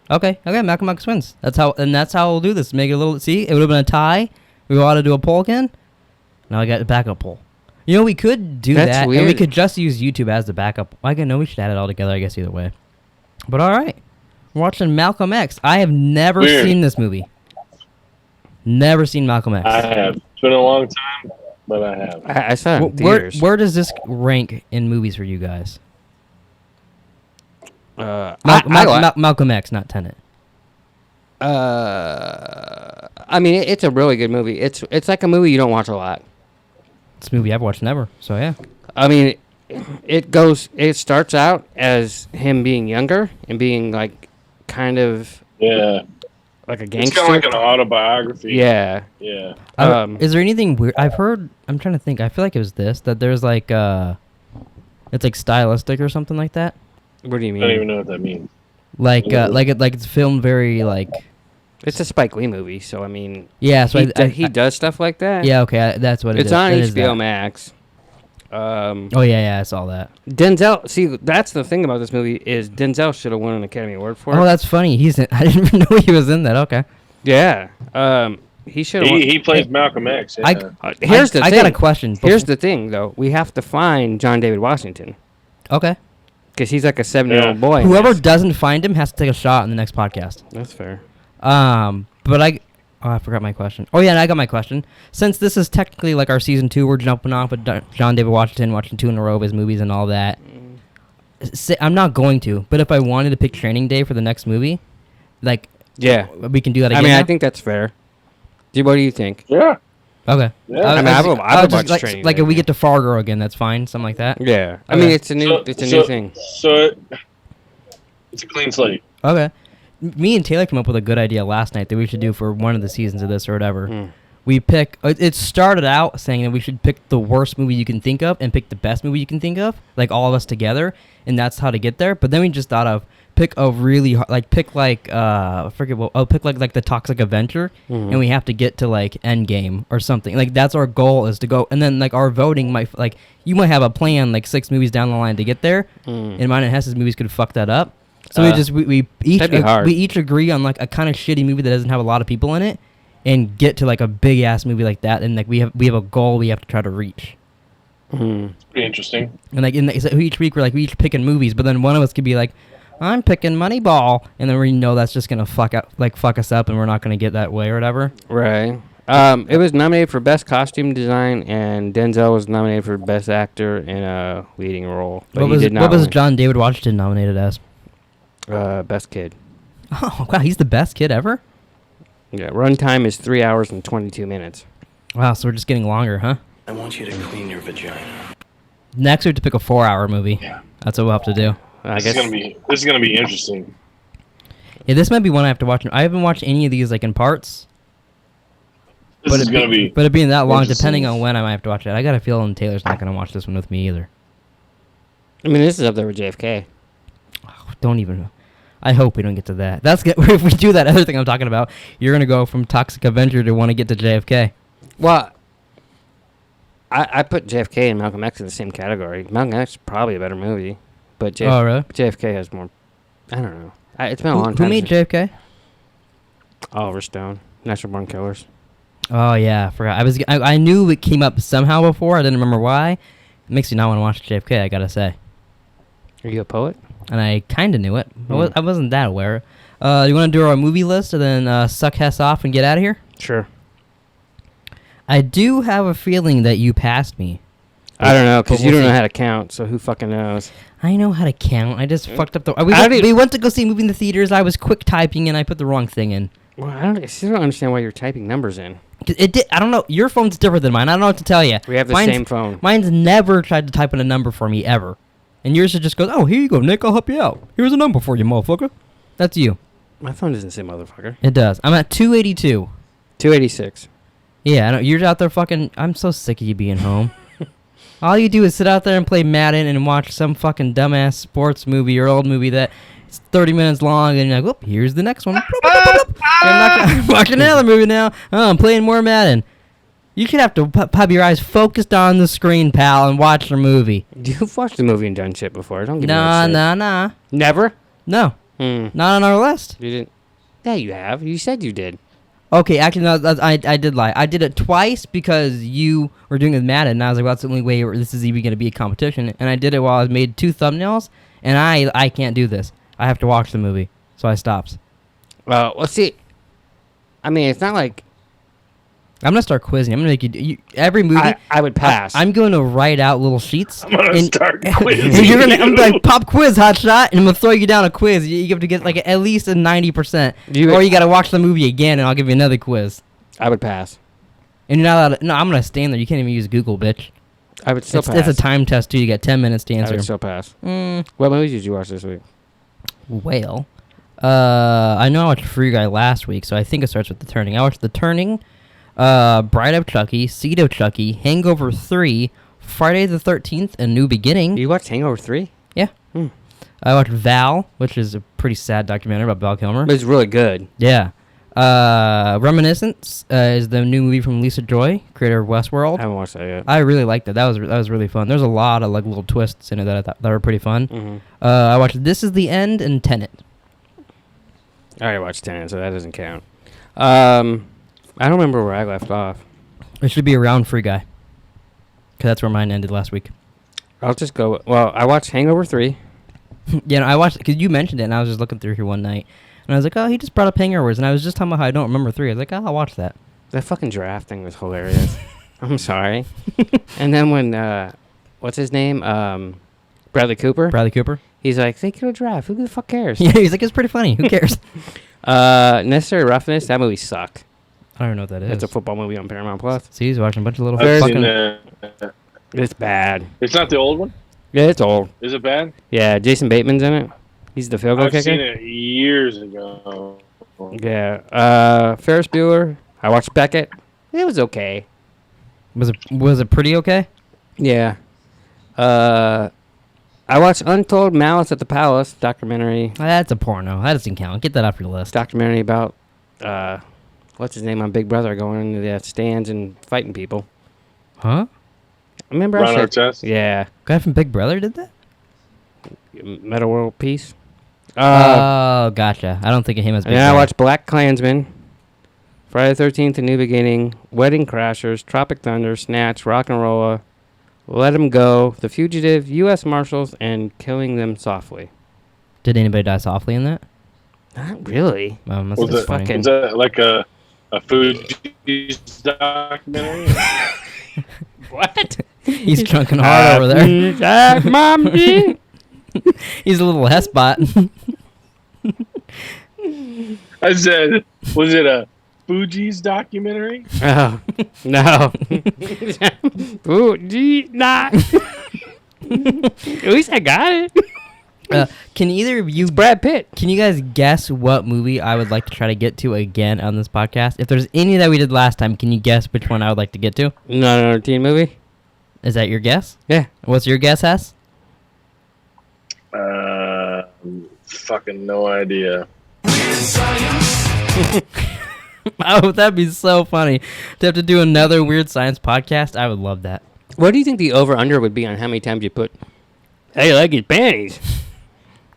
Okay, Malcolm X wins. That's how we'll do this. Make it a little. See, it would have been a tie. We ought to do a poll again. Now I got a backup poll. You know, we could do That's that, weird. and we could just use YouTube as the backup. I know we should add it all together. I guess either way. But all right, we're watching Malcolm X. I have never seen this movie. Never seen Malcolm X. I have. It's been a long time, but I have. I saw it in Where theaters. does this rank in movies for you guys? Malcolm X, not Tenet. I mean, it's a really good movie. It's like a movie you don't watch a lot. It's a movie I've watched never, so yeah. I mean, it starts out as him being younger and being like kind of like a gangster. It's kind of like an autobiography. Yeah. Yeah. Is there anything weird? I'm trying to think. I feel like it was that there's like it's like stylistic or something like that. What do you mean? I don't even know what that means. Like it's filmed very like. It's a Spike Lee movie, so I mean. Yeah, so he does stuff like that. Yeah, okay, that's what it is. It's on It is HBO that. Max. Oh yeah, I saw that. Denzel. See, that's the thing about this movie is Denzel should have won an Academy Award for it. Oh, that's funny. I didn't even know he was in that. Okay. Yeah. He should. He plays Malcolm X. Yeah. Here's the thing. I got a question. Here's the thing, though. We have to find John David Washington Okay. because he's like a 7-year-old boy. Whoever doesn't find him has to take a shot in the next podcast. That's fair. But I forgot my question. Oh yeah, and I got my question. Since this is technically like our season 2, we're jumping off with John David Washington, watching 2 in a row of his movies and all that. I'm not going to, but if I wanted to pick Training Day for the next movie, like Yeah. we can do that again. I mean, now? I think that's fair. What do you think? Yeah. Okay. Yeah. I mean, I would watch Training like Day. if we get to Fargo again, that's fine. Something like that. Yeah. I Okay. mean, it's a new thing. So it's a clean slate. Okay. Me and Taylor came up with a good idea last night that we should do for one of the seasons of this or whatever. We pick. It started out saying that we should pick the worst movie you can think of and pick the best movie you can think of, like all of us together, and that's how to get there. But then we just thought of pick a really pick like the Toxic Avenger, and we have to get to like Endgame or something. Like that's our goal is to go, and then like our voting might like you might have a plan like 6 movies down the line to get there, and mine and Hess's movies could fuck that up. So we each agree on like a kind of shitty movie that doesn't have a lot of people in it, and get to like a big ass movie like that, and like we have a goal we have to try to reach. Pretty interesting. And like so each week we each picking movies, but then one of us could be like, I'm picking Moneyball, and then we know that's just gonna fuck us up, and we're not gonna get that way or whatever. Right. It was nominated for Best Costume Design, and Denzel was nominated for Best Actor in a Leading Role. But What was John David Washington nominated as? Best Kid. Oh wow, he's the best kid ever. Yeah, runtime is 3 hours and 22 minutes. Wow, so we're just getting longer, huh? I want you to clean your vagina. Next we have to pick a 4-hour movie. Yeah. That's what we'll have to do. I This guess is gonna be interesting. Yeah, this might be one I have to watch. I haven't watched any of these like in parts. This is gonna be. But it being that long, interesting. depending on when I might have to watch it, I got a feeling Taylor's not gonna watch this one with me either. I mean, this is up there with JFK. Don't even. I hope we don't get to that. That's good. If we do that other thing I'm talking about, you're gonna go from Toxic Avenger to want to get to JFK. Well, I put JFK and Malcolm X in the same category. Malcolm X is probably a better movie, but Oh, really? JFK has more. I don't know. It's been a long time. Who made since- JFK? Oliver Stone, Natural Born Killers. Oh yeah, I forgot. I knew it came up somehow before. I didn't remember why. It makes me not want to watch JFK. I gotta say. Are you a poet? And I kind of knew it. I wasn't that aware. You want to do our movie list and then suck Hess off and get out of here? Sure. I do have a feeling that you passed me. I don't know, because But you we'll don't know see. how to count, so who fucking knows? I know how to count. I just fucked up the. How did- We went to go see a movie in the theaters. I was quick typing and I put the wrong thing in. Well, I still don't understand why you're typing numbers in. It did. I don't know. Your phone's different than mine. I don't know what to tell you. We have the same phone. Mine's never tried to type in a number for me ever, and yours just goes, "Oh, here you go, Nick. I'll help you out. Here's a number for you, motherfucker." That's you. My phone doesn't say motherfucker. It does. I'm at 282. 286. Yeah, I know. You're out there fucking. I'm so sick of you being home. All you do is sit out there and play Madden and watch some fucking dumbass sports movie or old movie that it's 30 minutes long, and you're like, "Whoop, here's the next one." I'm watching another movie now. Oh, I'm playing more Madden. You should have to have your eyes focused on the screen, pal, and watch the movie. You've watched the movie and done shit before. Don't give me that Nah. shit. Never? No, Hmm. not on our list. You didn't? Yeah, you have. You said you did. Okay, actually, no, I did lie. I did it twice because you were doing it with Madden, and I was like, well, that's the only way this is even going to be a competition. And I did it while I made 2 thumbnails, and I can't do this. I have to watch the movie, so I stopped. Well, let's see. I mean, it's not like I'm gonna start quizzing. I'm gonna make you every movie. I would pass. I'm going to write out little sheets. I'm gonna start quizzing. And you're gonna. I'm like pop quiz, hot shot, and I'm gonna throw you down a quiz. You have to get like at least a 90%, or you gotta watch the movie again, and I'll give you another quiz. I would pass. And you're not allowed. No, I'm gonna stand there. You can't even use Google, bitch. I would still It's pass. a time test too. You got 10 minutes to I answer. would still pass. Mm, What movies did you watch this week? well, I know I watched Free Guy last week, so I think it starts with The Turning. I watched The Turning, Bride of Chucky, Seed of Chucky, Hangover 3, Friday the 13th, A New Beginning. You watched Hangover 3? Yeah. Hmm. I watched Val, which is a pretty sad documentary about Val Kilmer. But it's really good. Yeah. Reminiscence is the new movie from Lisa Joy, creator of Westworld. I haven't watched that yet. I really liked it. That was really fun. There's a lot of like little twists in it that I thought that were pretty fun. Mm-hmm. I watched This Is the End and Tenet. I already watched Tenet, so that doesn't count. I don't remember where I left off. It should be around Free Guy, because that's where mine ended last week. I'll just go. Well, I watched Hangover 3. Yeah, no, I watched because you mentioned it, and I was just looking through here one night, and I was like, oh, he just brought up Hangovers, and I was just talking about how I don't remember 3. I was like, oh, I'll watch that. That fucking giraffe thing was hilarious. I'm sorry. And then when, what's his name? Bradley Cooper. Bradley Cooper. He's like, they killed a giraffe. Who the fuck cares? Yeah, he's like, it's pretty funny. Who cares? Necessary Roughness. That movie sucked. I don't know what that is. It's a football movie on Paramount Plus. See, he's watching a bunch of little I've fucking. seen that. It's bad. It's not the old one. Yeah, it's old. Is it bad? Yeah, Jason Bateman's in it. He's the field goal I've kicker. seen it years ago. Yeah. Ferris Bueller. I watched Beckett. It was okay. Was it pretty okay? Yeah. I watched Untold Malice at the Palace documentary. That's a porno. That doesn't count. Get that off your list. Documentary about what's his name on Big Brother going into the stands and fighting people. Huh? Remember Ron I said, Artest? yeah, Guy from Big Brother did that? Meta World Peace. Oh, gotcha. I don't think of him as Big And then I Brother. watched Black Klansman, Friday the 13th, A New Beginning, Wedding Crashers, Tropic Thunder, Snatch, Rock and Rolla, Let 'Em Go, The Fugitive, U.S. Marshals, and Killing Them Softly. Did anybody die softly in that? Not really. That's Was just it, funny. fucking- is that like a food documentary? What? He's drunken hard over there. Jack, Mommy. He's a little Hespot. I said, was it a Fuji's documentary? Oh, no. Ooh, gee, nah. At least I got it. Can either of you, Brad Pitt. can you guys guess what movie I would like to try to get to again on this podcast? If there's any that we did last time, can you guess which one I would like to get to? Not another teen movie. Is that your guess? Yeah. What's your guess, Hess? Fucking no idea. Oh, that'd be so funny to have to do another weird science podcast. I would love that. What do you think the over/under would be on how many times you put, "Hey, like his panties"?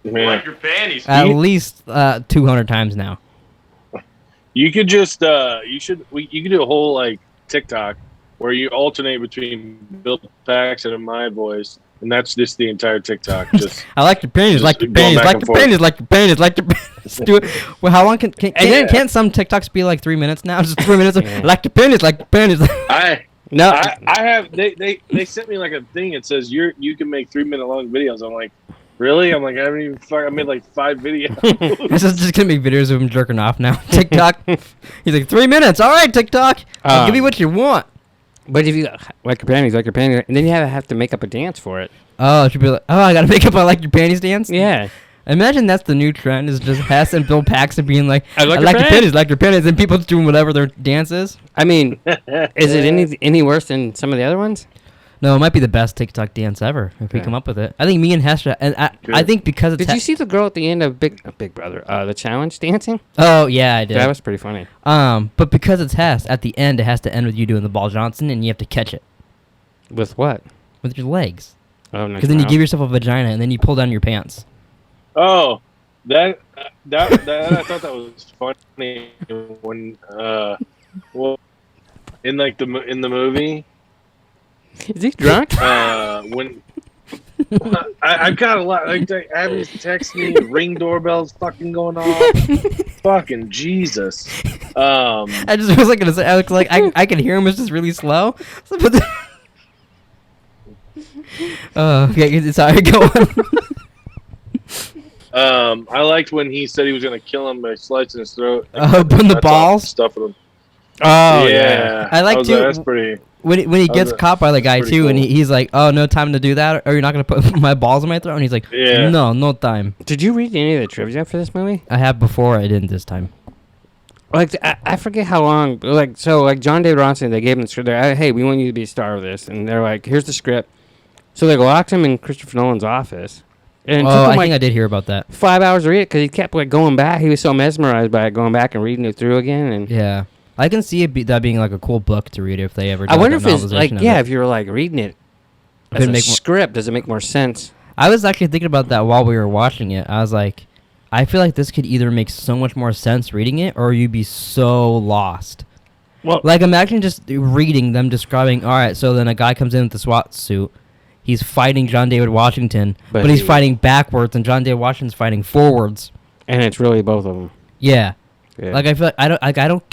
Man, Your panties. At least 200 times now. you could just you could do a whole like TikTok where you alternate between Bill Paxton and my voice, and that's just the entire TikTok. Just I like your panties, Just like your going panties, back like and your forth. panties, like your panties, like your panties. Do it. Well, how long can't some TikToks be like 3 minutes now? Just 3 minutes. Yeah. Like your panties, like your panties. No. I have they sent me like a thing. It says you can make 3-minute long videos. I'm like, really? I'm like, I made like 5 videos. This is just gonna make videos of him jerking off now. TikTok. He's like 3 minutes. All right, TikTok. I'll give you what you want. But if you like your panties, and then you have to make up a dance for it. Oh, it should be like, oh, I gotta make up a like your panties dance. Yeah. Imagine that's the new trend is just Hess and Bill Paxton being like, I like I your like your panties." panties, like your panties, and people just doing whatever their dance is. I mean, is it any worse than some of the other ones? No, it might be the best TikTok dance ever if we Yeah. come up with it. I think me and Hess, and I think because it's Did you see the girl at the end of Big Brother, the challenge dancing? Oh yeah, I did. That was pretty funny. But because it's Hess, at the end it has to end with you doing the ball Johnson, and you have to catch it With what? with your legs. Oh, no. Because then you give yourself a vagina, and then you pull down your pants. Oh, that I thought that was funny when well in like in the movie Is he drunk? when I've got a lot like Abby's text me, Ring doorbell's fucking going off. Fucking Jesus. I just was like gonna say, Alex, like I could hear him. It's just really slow. So, but okay, sorry, go on. I liked when he said he was gonna kill him by slicing his throat. Putting the balls. Stuffing him. Oh, Yeah. I like was to- that's pretty. When he gets was- caught by the guy pretty too, and cool. he's like, "Oh, no time to do that, or you're not gonna put my balls in my throat." And he's like, Yeah. no time." Did you read any of the trivia for this movie? I have before, I didn't this time. Like, I forget how long. Like, so, like, John David Ronson, they gave him the script. They're like, hey, we want you to be a star of this. And they're like, here's the script. So they locked him in Christopher Nolan's office. And it took Oh, him, I like, think I did hear about that. 5 hours to read it because he kept, like, going back. He was so mesmerized by it, going back and reading it through again. And Yeah, I can see that being like a cool book to read if they ever. I did, wonder like, if a it's, like, novelization of yeah, it. if you were, like, reading it as Could a make more- script, does it make more sense? I was actually thinking about that while we were watching it. I was like, I feel like this could either make so much more sense reading it, or you'd be so lost. Well, Like, imagine just reading them describing, all right, so then a guy comes in with the SWAT suit. He's fighting John David Washington, But but he's he- fighting backwards, and John David Washington's fighting forwards. and it's really both of them. Yeah. Yeah. Like, I feel like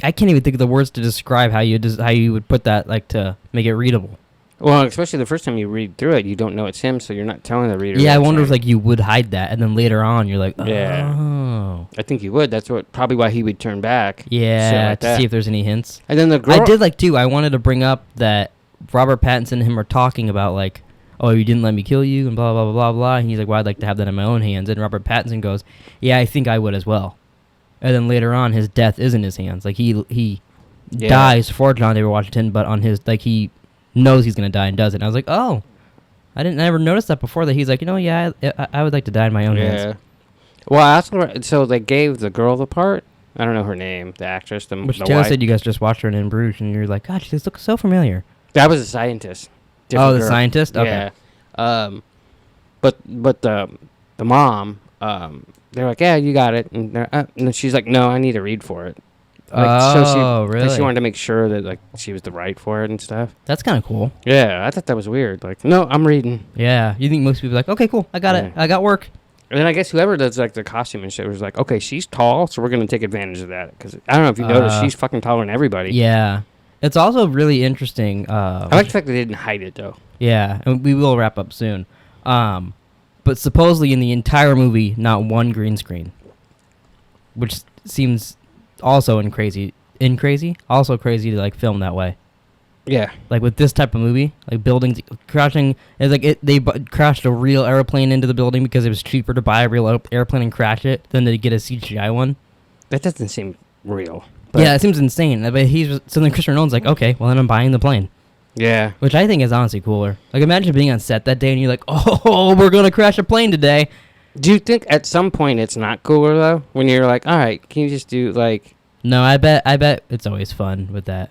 I can't even think of the words to describe how you would put that, like, to make it readable. Well, especially the first time you read through it, you don't know it's him, so you're not telling the reader. Yeah, I what it's wonder if, like, you would hide that, and then later on, you're like, oh. Yeah. I think you would. That's probably why he would turn back. shit Yeah, like to that. see if there's any hints. And then the girl. I did like too. I wanted to bring up that Robert Pattinson and him are talking about like, oh, you didn't let me kill you, and blah blah blah blah blah. And he's like, well, I'd like to have that in my own hands. And Robert Pattinson goes, yeah, I think I would as well. And then later on, his death is in his hands. Like he Yeah. dies for John David Washington, but on his like he knows he's gonna die and does it. And I was like, oh, I didn't ever notice that before. That he's like, yeah, I would like to die in my own Yeah. hands. Well, I also so they gave the girl the part. I don't know her name, the actress, the Which the Taylor wife. said you guys just watched her in Bruges, and you're like, God, she just looks so familiar. That was a scientist. Oh, Different the girl. scientist? Okay. Yeah. But the mom, they're like, yeah, you got it, and then she's like, no, I need to read for it. Oh, like really? she wanted to make sure that like she was the right for it and stuff. That's kind of cool. Yeah, I thought that was weird. Like, no, I'm reading. Yeah, you think most people are like, okay, cool, I got it, Yeah. I got work. And then I guess whoever does like the costume and shit was like, okay, she's tall, so we're gonna take advantage of that. Because I don't know if you noticed, she's fucking taller than everybody. Yeah, it's also really interesting. I like the fact that they didn't hide it though. Yeah, and we will wrap up soon. But supposedly in the entire movie, not one green screen, which seems also also crazy to like film that way. Yeah. Like with this type of movie, like buildings crashing. It's like crashed a real airplane into the building because it was cheaper to buy a real airplane and crash it than to get a CGI one. That doesn't seem real. Yeah, it seems insane. But so then Christopher Nolan's like, okay, well then I'm buying the plane. Yeah. Which I think is honestly cooler. Like imagine being on set that day and you're like, oh, we're gonna crash a plane today. Do you think at some point it's not cooler though? When you're like, all right, can you just do like? No, I bet it's always fun with that.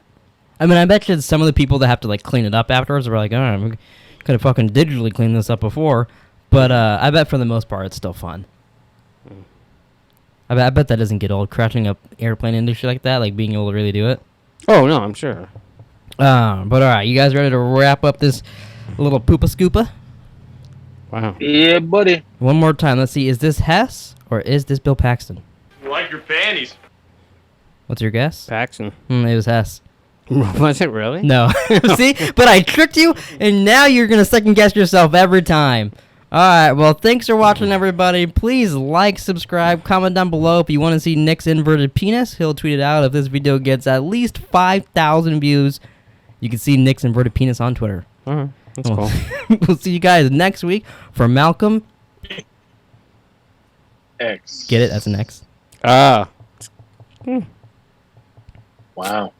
I mean, I bet you some of the people that have to like clean it up afterwards are like, all right, we could have fucking digitally cleaned this up before. But I bet for the most part it's still fun. I bet that doesn't get old, crashing up airplane industry like that, like being able to really do it. Oh no, I'm sure. But all right, you guys ready to wrap up this little poopa scoopa? Wow. Yeah, buddy. One more time. Let's see. Is this Hess or is this Bill Paxton? You like your panties? What's your guess? Paxton. It was Hess. Was it really? No. See? But I tricked you, and now you're going to second guess yourself every time. All right. Well, thanks for watching, everybody. Please like, subscribe, comment down below if you want to see Nick's inverted penis. He'll tweet it out if this video gets at least 5,000 views. You can see Nick's inverted penis on Twitter. All right. That's cool. We'll see you guys next week for Malcolm X. Get it? That's an X. Ah. Wow.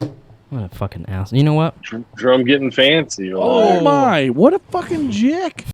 What a fucking ass. You know what? Drum getting fancy. Oh my, what a fucking jick.